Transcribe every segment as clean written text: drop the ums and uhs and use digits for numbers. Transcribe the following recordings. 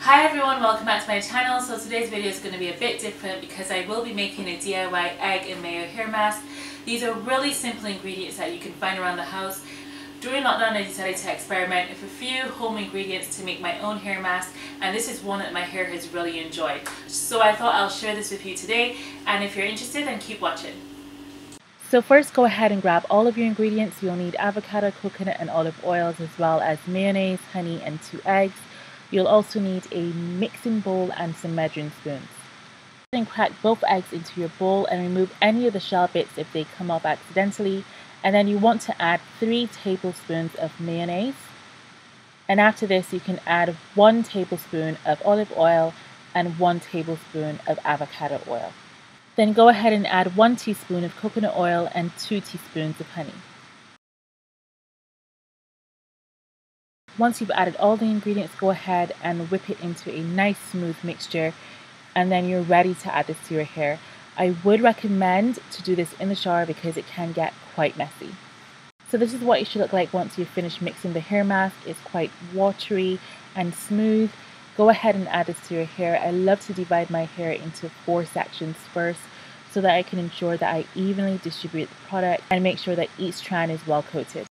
Hi everyone, welcome back to my channel. So today's video is going to be a bit different because I will be making a DIY egg and mayo hair mask. These are really simple ingredients that you can find around the house. During lockdown I decided to experiment with a few home ingredients to make my own hair mask, and this is one that my hair has really enjoyed. So I thought I'll share this with you today, and if you're interested then keep watching. So first go ahead and grab all of your ingredients. You'll need avocado, coconut and olive oils, as well as mayonnaise, honey and 2 eggs. You'll also need a mixing bowl and some measuring spoons. Then crack both eggs into your bowl and remove any of the shell bits if they come off accidentally. And then you want to add 3 tablespoons of mayonnaise. And after this you can add 1 tablespoon of olive oil and 1 tablespoon of avocado oil. Then go ahead and add 1 teaspoon of coconut oil and 2 teaspoons of honey. Once you've added all the ingredients, go ahead and whip it into a nice smooth mixture, and then you're ready to add this to your hair. I would recommend to do this in the shower because it can get quite messy. So this is what it should look like once you've finished mixing the hair mask. It's quite watery and smooth. Go ahead and add this to your hair. I love to divide my hair into 4 sections first so that I can ensure that I evenly distribute the product and make sure that each strand is well coated.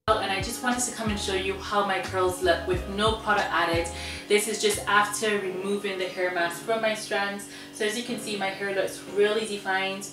And I just wanted to come and show you how my curls look with no product added. This is just after removing the hair mask from my strands. So as you can see, my hair looks really defined.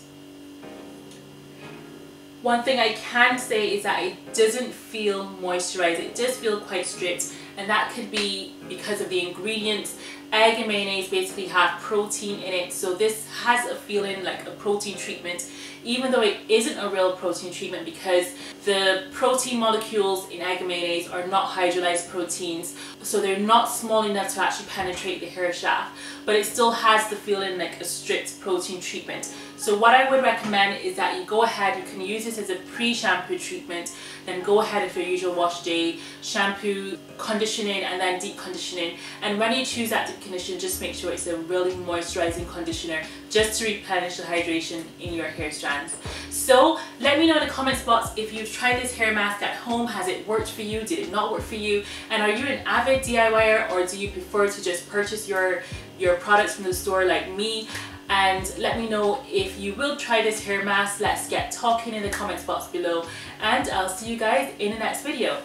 One thing I can say is that it doesn't feel moisturized. It does feel quite stripped, and that could be because of the ingredients. Egg and mayonnaise basically have protein in it, so this has a feeling like a protein treatment, even though it isn't a real protein treatment because the protein molecules in egg and mayonnaise are not hydrolyzed proteins, so they're not small enough to actually penetrate the hair shaft, but it still has the feeling like a stripped protein treatment. So what I would recommend is that you go ahead, you can use this as a pre-shampoo treatment, then go ahead with your usual wash day, shampoo, conditioning and then deep conditioning. And when you choose that deep conditioner, just make sure it's a really moisturizing conditioner just to replenish the hydration in your hair strands. So let me know in the comments box if you've tried this hair mask at home. Has it worked for you? Did it not work for you? And are you an avid DIYer, or do you prefer to just purchase your products from the store like me? And let me know if you will try this hair mask. Let's get talking in the comments box below, and I'll see you guys in the next video.